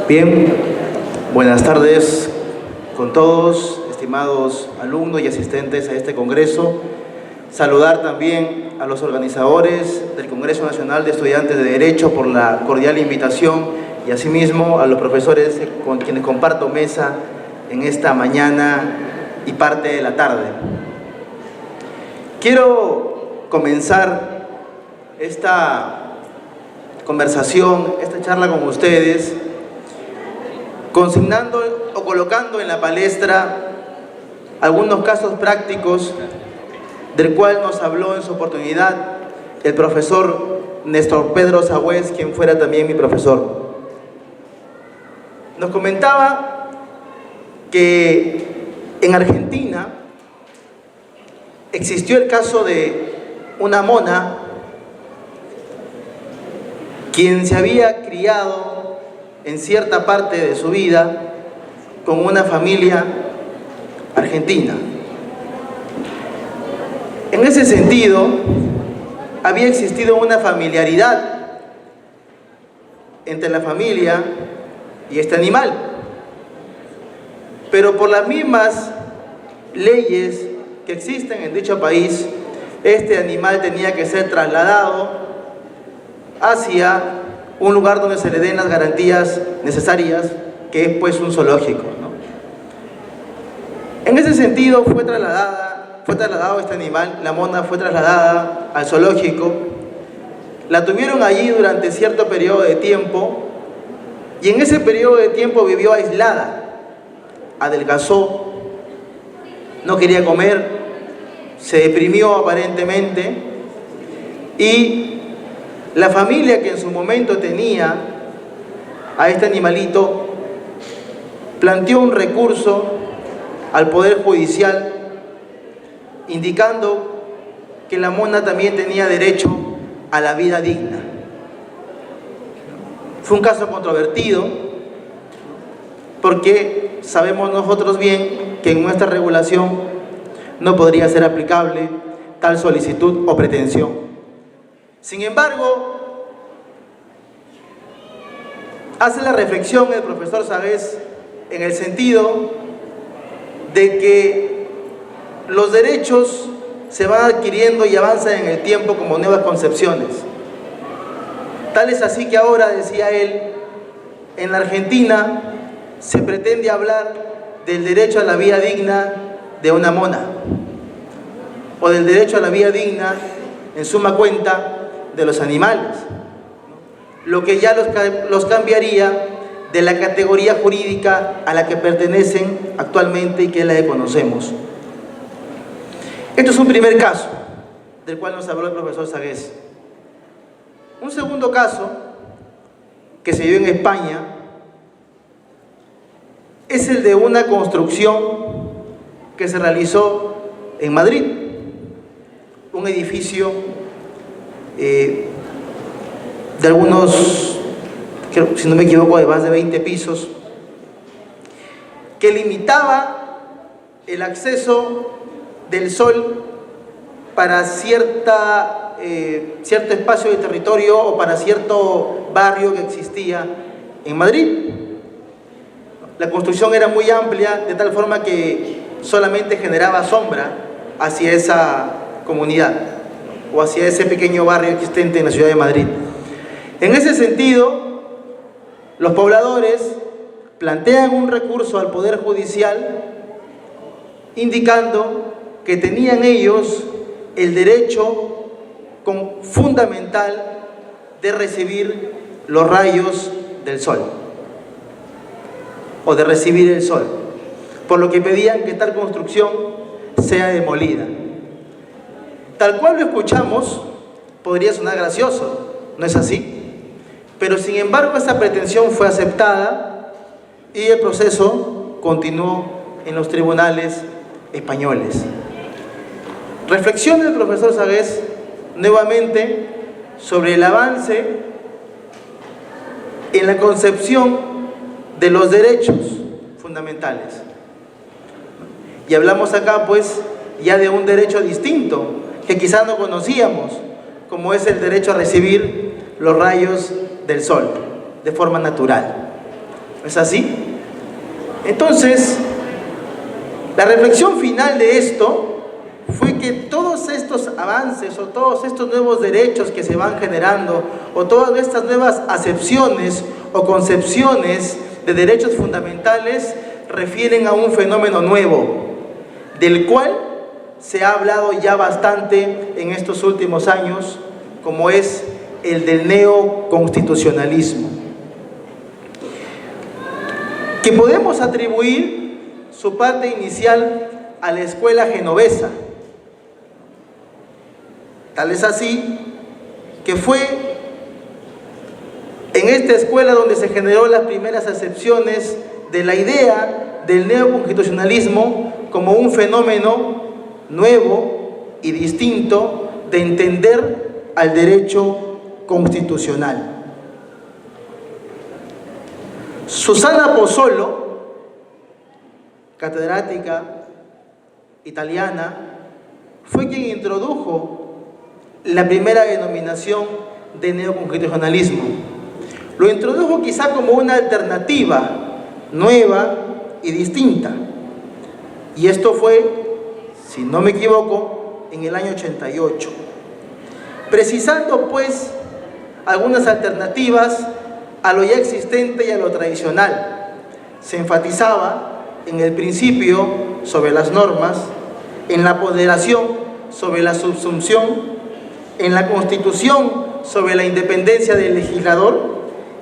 Bien, buenas tardes con todos, estimados alumnos y asistentes a este congreso. Saludar también a los organizadores del Congreso Nacional de Estudiantes de Derecho por la cordial invitación y asimismo a los profesores con quienes comparto mesa en esta mañana y parte de la tarde. Quiero comenzar esta conversación, esta charla con ustedes, consignando o colocando en la palestra algunos casos prácticos del cual nos habló en su oportunidad el profesor Néstor Pedro Sagüez, quien fuera también mi profesor. Nos comentaba que en Argentina existió el caso de una mona quien se había criado en cierta parte de su vida con una familia argentina. En ese sentido, había existido una familiaridad entre la familia y este animal, pero por las mismas leyes que existen en dicho país, este animal tenía que ser trasladado hacia un lugar donde se le den las garantías necesarias, que es pues un zoológico, ¿no? En ese sentido fue trasladado este animal, la mona fue trasladada al zoológico, la tuvieron allí durante cierto periodo de tiempo y en ese periodo de tiempo vivió aislada, adelgazó, no quería comer, se deprimió aparentemente y la familia que en su momento tenía a este animalito planteó un recurso al Poder Judicial indicando que la mona también tenía derecho a la vida digna. Fue un caso controvertido porque sabemos nosotros bien que en nuestra regulación no podría ser aplicable tal solicitud o pretensión. Sin embargo, hace la reflexión el profesor Sagüez en el sentido de que los derechos se van adquiriendo y avanzan en el tiempo como nuevas concepciones. Tal es así que ahora, decía él, en la Argentina se pretende hablar del derecho a la vida digna de una mona, o del derecho a la vida digna, en suma cuenta, de los animales, lo que ya los cambiaría de la categoría jurídica a la que pertenecen actualmente y que es la que conocemos. Esto es un primer caso del cual nos habló el profesor Sagüez. Un segundo caso que se dio en España es el de una construcción que se realizó en Madrid, un edificio de algunos, si no me equivoco, de más de 20 pisos, que limitaba el acceso del sol para cierto espacio de territorio o para cierto barrio que existía en Madrid. La construcción era muy amplia, de tal forma que solamente generaba sombra hacia esa comunidad o hacia ese pequeño barrio existente en la ciudad de Madrid. En ese sentido, los pobladores plantean un recurso al Poder Judicial indicando que tenían ellos el derecho fundamental de recibir los rayos del sol o de recibir el sol, por lo que pedían que tal construcción sea demolida. Tal cual lo escuchamos, podría sonar gracioso, ¿no es así? Pero sin embargo esa pretensión fue aceptada y el proceso continuó en los tribunales españoles. Reflexiona el profesor Sagüez nuevamente sobre el avance en la concepción de los derechos fundamentales. Y hablamos acá pues ya de un derecho distinto que quizás no conocíamos, como es el derecho a recibir los rayos del sol de forma natural. ¿Es así? Entonces, la reflexión final de esto fue que todos estos avances o todos estos nuevos derechos que se van generando o todas estas nuevas acepciones o concepciones de derechos fundamentales refieren a un fenómeno nuevo, del cual se ha hablado ya bastante en estos últimos años, como es el del neoconstitucionalismo, que podemos atribuir su parte inicial a la escuela genovesa. Tal es así que fue en esta escuela donde se generó las primeras acepciones de la idea del neoconstitucionalismo como un fenómeno nuevo y distinto de entender al derecho constitucional. Susana Pozzolo, catedrática italiana, fue quien introdujo la primera denominación de neoconstitucionalismo. Lo introdujo quizá como una alternativa nueva y distinta. Y esto fue, si no me equivoco, en el año 88. Precisando pues algunas alternativas a lo ya existente y a lo tradicional. Se enfatizaba en el principio sobre las normas, en la apoderación sobre la subsunción, en la Constitución sobre la independencia del legislador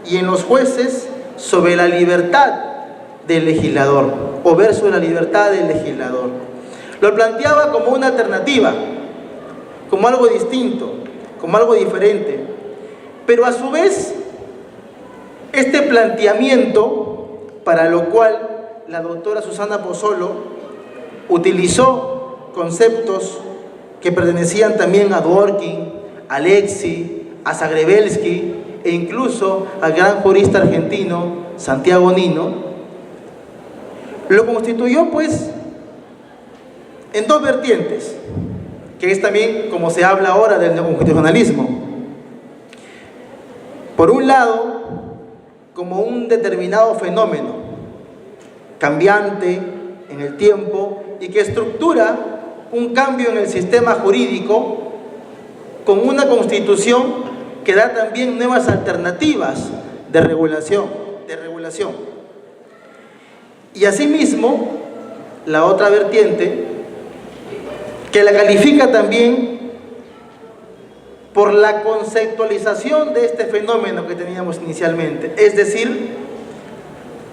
y en los jueces sobre la libertad del legislador o versus la libertad del legislador. Lo planteaba como una alternativa, como algo distinto, como algo diferente, pero a su vez este planteamiento, para lo cual la doctora Susana Pozzolo utilizó conceptos que pertenecían también a Dworkin, a Lexi, a Zagrebelsky e incluso al gran jurista argentino Santiago Nino, lo constituyó pues en dos vertientes, que es también como se habla ahora del neoconstitucionalismo. Por un lado, como un determinado fenómeno cambiante en el tiempo y que estructura un cambio en el sistema jurídico con una constitución que da también nuevas alternativas de regulación. Y asimismo, la otra vertiente, que la califica también por la conceptualización de este fenómeno que teníamos inicialmente, es decir,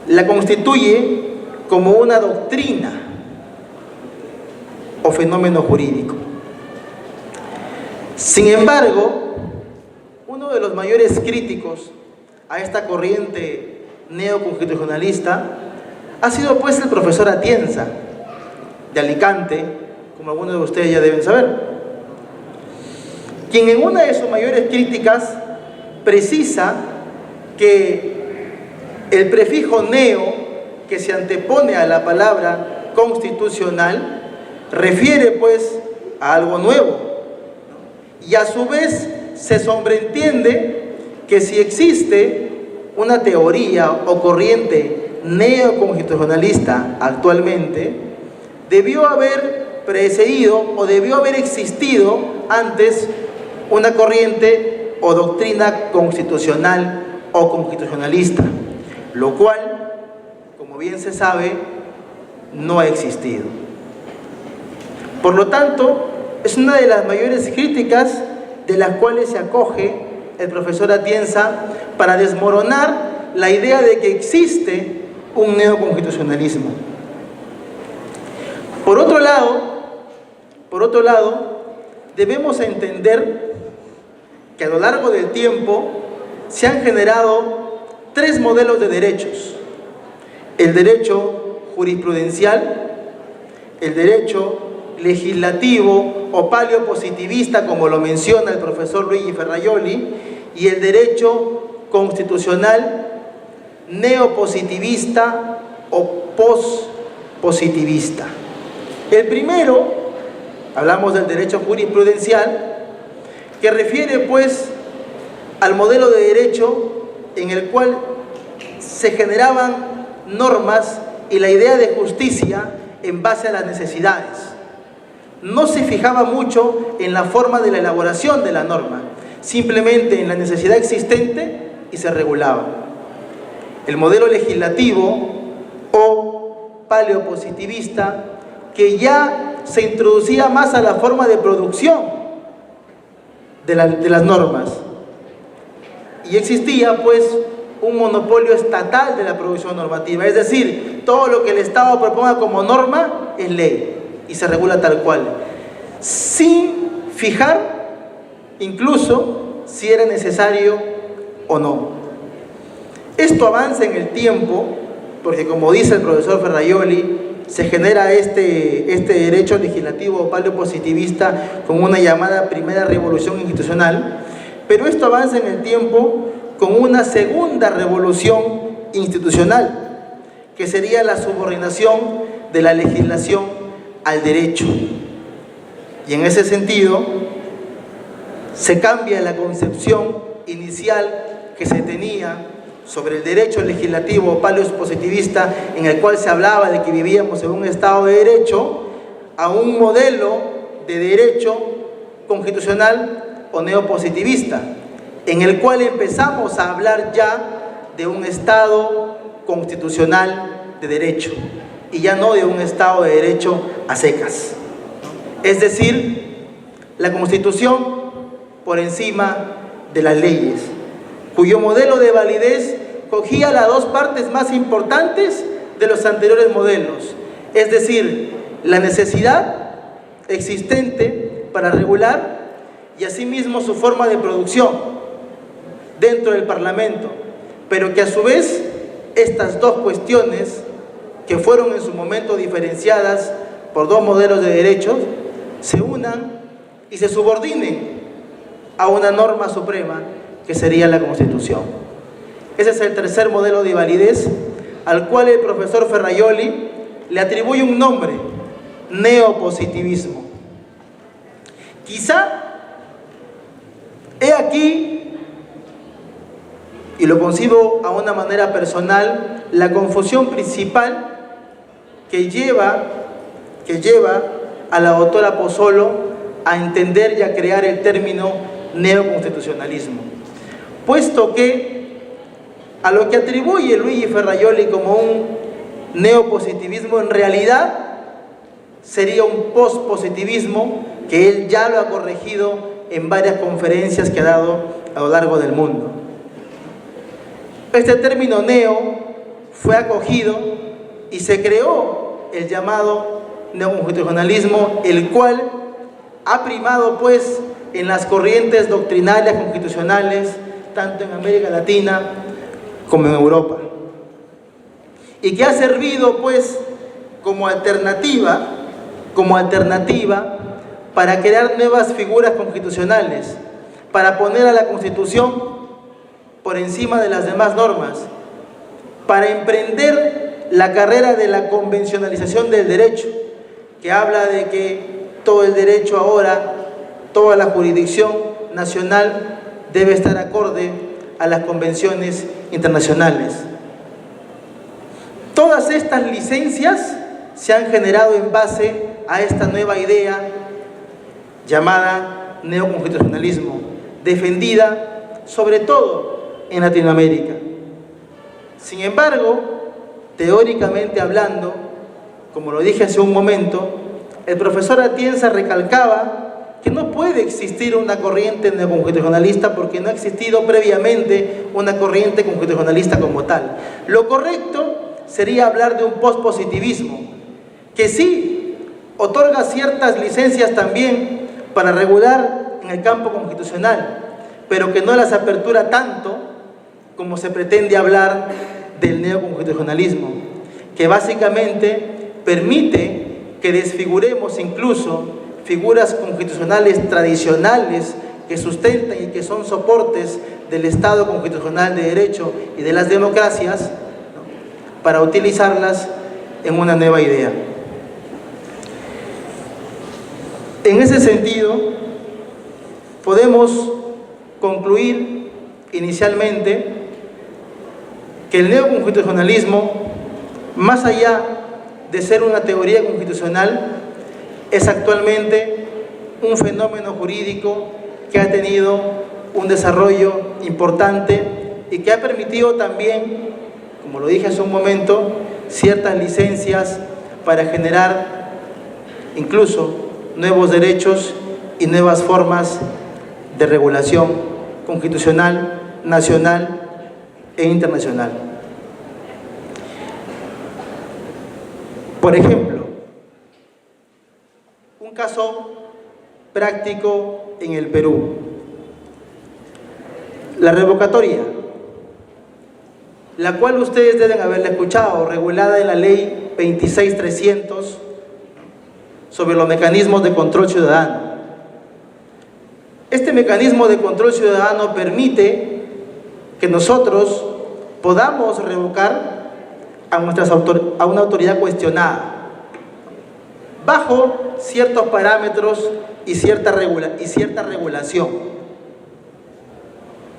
la constituye como una doctrina o fenómeno jurídico. Sin embargo, uno de los mayores críticos a esta corriente neoconstitucionalista ha sido pues el profesor Atienza, de Alicante, como algunos de ustedes ya deben saber, quien en una de sus mayores críticas precisa que el prefijo neo, que se antepone a la palabra constitucional, refiere pues a algo nuevo, y a su vez se sobreentiende que si existe una teoría o corriente neoconstitucionalista actualmente, debió haber precedido o debió haber existido antes una corriente o doctrina constitucional o constitucionalista, lo cual, como bien se sabe, no ha existido. Por lo tanto, es una de las mayores críticas de las cuales se acoge el profesor Atienza para desmoronar la idea de que existe un neoconstitucionalismo. Por otro lado, debemos entender que a lo largo del tiempo se han generado tres modelos de derechos: el derecho jurisprudencial, el derecho legislativo o paleopositivista, como lo menciona el profesor Luigi Ferrajoli, y el derecho constitucional neopositivista o pospositivista. El primero, hablamos del derecho jurisprudencial, que refiere pues al modelo de derecho en el cual se generaban normas y la idea de justicia en base a las necesidades. No se fijaba mucho en la forma de la elaboración de la norma, simplemente en la necesidad existente y se regulaba. El modelo legislativo o paleopositivista, que ya se introducía más a la forma de producción de las normas. Y existía pues un monopolio estatal de la producción normativa, es decir, todo lo que el Estado proponga como norma es ley y se regula tal cual, sin fijar incluso si era necesario o no. Esto avanza en el tiempo porque, como dice el profesor Ferrajoli, se genera este derecho legislativo paleopositivista con una llamada primera revolución institucional, pero esto avanza en el tiempo con una segunda revolución institucional, que sería la subordinación de la legislación al derecho. Y en ese sentido, se cambia la concepción inicial que se tenía sobre el derecho legislativo paleopositivista, en el cual se hablaba de que vivíamos en un Estado de Derecho, a un modelo de derecho constitucional o neopositivista, en el cual empezamos a hablar ya de un Estado constitucional de derecho y ya no de un Estado de derecho a secas. Es decir, la Constitución por encima de las leyes, cuyo modelo de validez cogía las dos partes más importantes de los anteriores modelos, es decir, la necesidad existente para regular y asimismo su forma de producción dentro del Parlamento, pero que a su vez estas dos cuestiones, que fueron en su momento diferenciadas por dos modelos de derechos, se unan y se subordinen a una norma suprema que sería la Constitución. Ese es el tercer modelo de validez, al cual el profesor Ferrajoli le atribuye un nombre: neopositivismo. Quizá he aquí, y lo concibo a una manera personal, la confusión principal que lleva a la doctora Pozzolo a entender y a crear el término neoconstitucionalismo, puesto que a lo que atribuye Luigi Ferrajoli como un neopositivismo, en realidad sería un pospositivismo, que él ya lo ha corregido en varias conferencias que ha dado a lo largo del mundo. Este término neo fue acogido y se creó el llamado neoconstitucionalismo, el cual ha primado pues en las corrientes doctrinarias constitucionales, tanto en América Latina como en Europa, y que ha servido pues como alternativa para crear nuevas figuras constitucionales, para poner a la Constitución por encima de las demás normas, para emprender la carrera de la convencionalización del derecho, que habla de que todo el derecho ahora, toda la jurisdicción nacional debe estar acorde a las convenciones internacionales. Todas estas licencias se han generado en base a esta nueva idea llamada neoconstitucionalismo, defendida sobre todo en Latinoamérica. Sin embargo, teóricamente hablando, como lo dije hace un momento, el profesor Atienza recalcaba que no puede existir una corriente neoconstitucionalista porque no ha existido previamente una corriente constitucionalista como tal. Lo correcto sería hablar de un pospositivismo, que sí otorga ciertas licencias también para regular en el campo constitucional, pero que no las apertura tanto como se pretende hablar del neoconstitucionalismo, que básicamente permite que desfiguremos incluso figuras constitucionales tradicionales que sustentan y que son soportes del Estado constitucional de derecho y de las democracias, ¿no?, para utilizarlas en una nueva idea. En ese sentido, podemos concluir inicialmente que el neoconstitucionalismo, más allá de ser una teoría constitucional, es actualmente un fenómeno jurídico que ha tenido un desarrollo importante y que ha permitido también, como lo dije hace un momento, ciertas licencias para generar incluso nuevos derechos y nuevas formas de regulación constitucional, nacional e internacional. Por ejemplo, un caso práctico en el Perú. La revocatoria, la cual ustedes deben haberla escuchado, regulada en la ley 26300 sobre los mecanismos de control ciudadano. Este mecanismo de control ciudadano permite que nosotros podamos revocar a una autoridad cuestionada bajo ciertos parámetros y cierta regulación.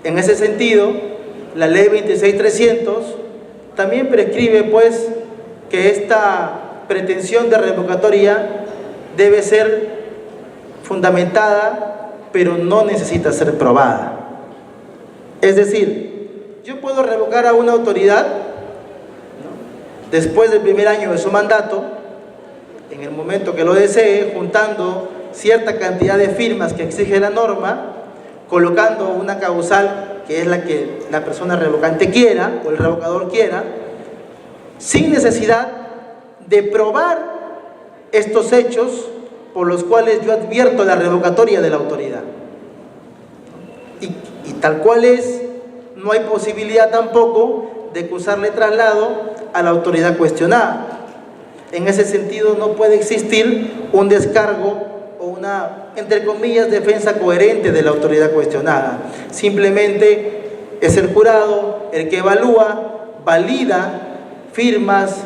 En ese sentido, la ley 26300 también prescribe pues que esta pretensión de revocatoria debe ser fundamentada, pero no necesita ser probada. Es decir, yo puedo revocar a una autoridad, ¿no?, después del primer año de su mandato, en el momento que lo desee, juntando cierta cantidad de firmas que exige la norma, colocando una causal que es la que la persona revocante quiera o el revocador quiera, sin necesidad de probar estos hechos por los cuales yo advierto la revocatoria de la autoridad. Y tal cual es, no hay posibilidad tampoco de acusarle traslado a la autoridad cuestionada. En ese sentido no puede existir un descargo o una, entre comillas, defensa coherente de la autoridad cuestionada. Simplemente es el jurado el que evalúa, valida firmas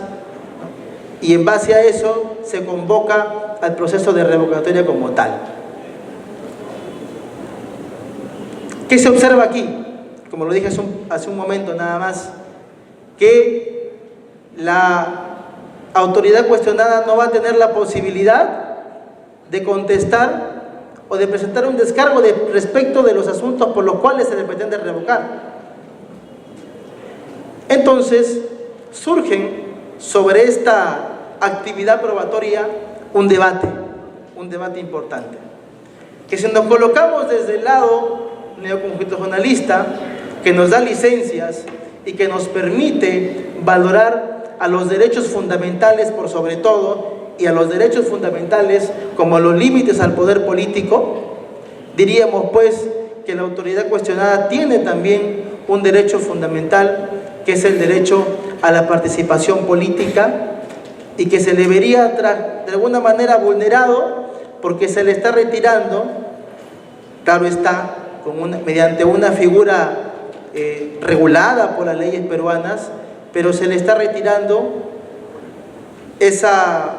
y en base a eso se convoca al proceso de revocatoria como tal. ¿Qué se observa aquí? Como lo dije hace un momento nada más, que la autoridad cuestionada no va a tener la posibilidad de contestar o de presentar un descargo respecto de los asuntos por los cuales se le pretende revocar. Entonces, surgen sobre esta actividad probatoria un debate importante, que si nos colocamos desde el lado neoconstitucionalista, que nos da licencias y que nos permite valorar a los derechos fundamentales por sobre todo, y a los derechos fundamentales como los límites al poder político, diríamos pues que la autoridad cuestionada tiene también un derecho fundamental, que es el derecho a la participación política, y que se le vería de alguna manera vulnerado porque se le está retirando, claro está, mediante una figura regulada por las leyes peruanas, pero se le está retirando esa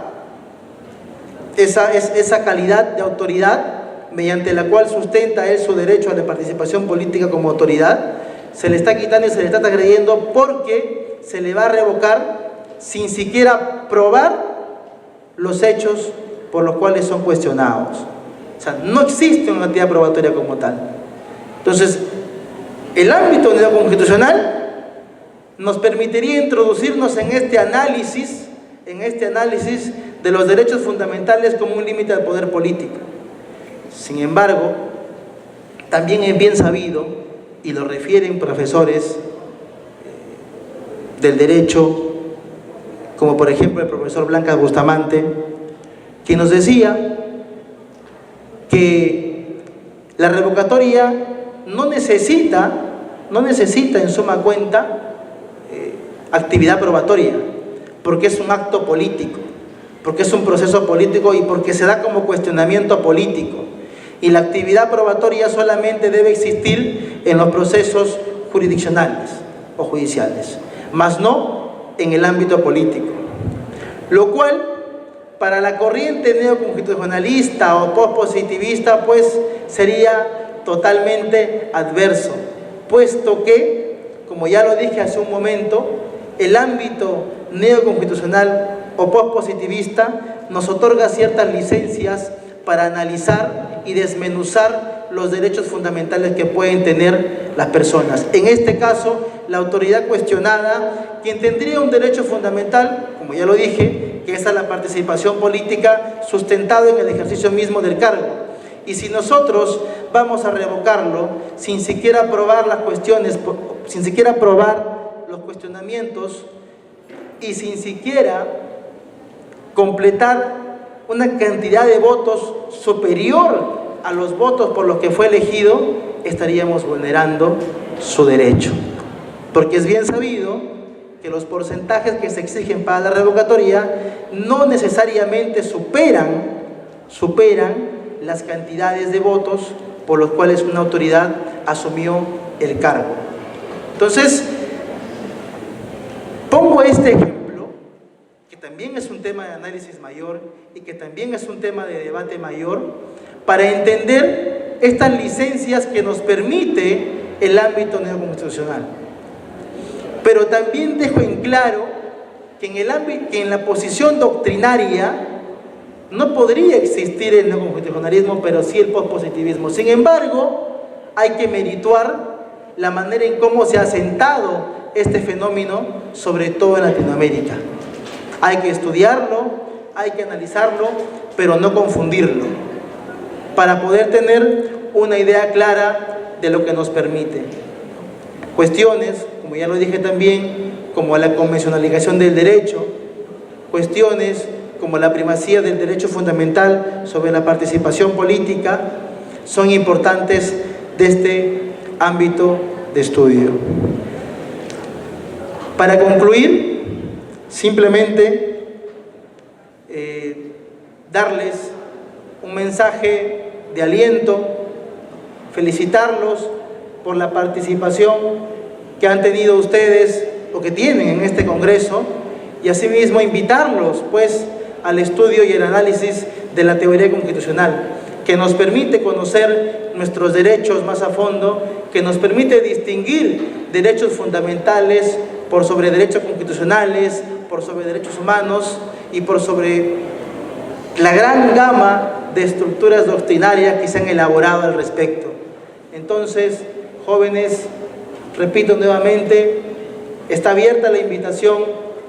calidad de autoridad mediante la cual sustenta él su derecho a la participación política como autoridad. Se le está quitando y se le está transgrediendo porque se le va a revocar sin siquiera probar los hechos por los cuales son cuestionados. O sea, no existe una actividad probatoria como tal. Entonces, el ámbito neoconstitucional nos permitiría introducirnos en este análisis de los derechos fundamentales como un límite al poder político. Sin embargo, también es bien sabido, y lo refieren profesores del derecho, como por ejemplo el profesor Blancas Bustamante, que nos decía que la revocatoria no necesita en suma cuenta actividad probatoria, porque es un acto político, porque es un proceso político y porque se da como cuestionamiento político. Y la actividad probatoria solamente debe existir en los procesos jurisdiccionales o judiciales, más no en el ámbito político. Lo cual, para la corriente neoconstitucionalista o pospositivista, pues sería totalmente adverso, puesto que, como como ya lo dije hace un momento, el ámbito neoconstitucional o postpositivista nos otorga ciertas licencias para analizar y desmenuzar los derechos fundamentales que pueden tener las personas. En este caso, la autoridad cuestionada, quien tendría un derecho fundamental, como ya lo dije, que es a la participación política sustentado en el ejercicio mismo del cargo. Y si nosotros vamos a revocarlo sin siquiera probar las cuestiones, sin siquiera probar los cuestionamientos y sin siquiera completar una cantidad de votos superior a los votos por los que fue elegido, estaríamos vulnerando su derecho. Porque es bien sabido que los porcentajes que se exigen para la revocatoria no necesariamente superan las cantidades de votos por los cuales una autoridad asumió el cargo. Entonces, pongo este ejemplo, que también es un tema de análisis mayor y que también es un tema de debate mayor, para entender estas licencias que nos permite el ámbito neoconstitucional. Pero también dejo en claro que en la posición doctrinaria no podría existir el neoconstitucionalismo, pero sí el pospositivismo. Sin embargo, hay que merituar la manera en cómo se ha asentado este fenómeno, sobre todo en Latinoamérica. Hay que estudiarlo, hay que analizarlo, pero no confundirlo, para poder tener una idea clara de lo que nos permite. Cuestiones, como ya lo dije también, como la convencionalización del derecho, cuestiones como la primacía del derecho fundamental sobre la participación política, son importantes de este ámbito de estudio. Para concluir, simplemente darles un mensaje de aliento, felicitarlos por la participación que han tenido ustedes o que tienen en este Congreso, y asimismo invitarlos pues al estudio y el análisis de la teoría constitucional, que nos permite conocer nuestros derechos más a fondo, que nos permite distinguir derechos fundamentales por sobre derechos constitucionales, por sobre derechos humanos y por sobre la gran gama de estructuras doctrinarias que se han elaborado al respecto. Entonces, jóvenes, repito nuevamente, está abierta la invitación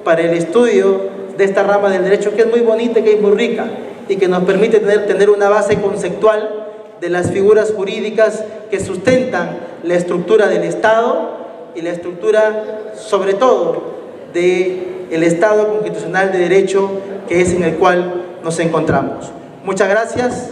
para el estudio de esta rama del derecho, que es muy bonita, que es muy rica y que nos permite tener una base conceptual de las figuras jurídicas que sustentan la estructura del Estado y la estructura, sobre todo, del Estado constitucional de derecho, que es en el cual nos encontramos. Muchas gracias.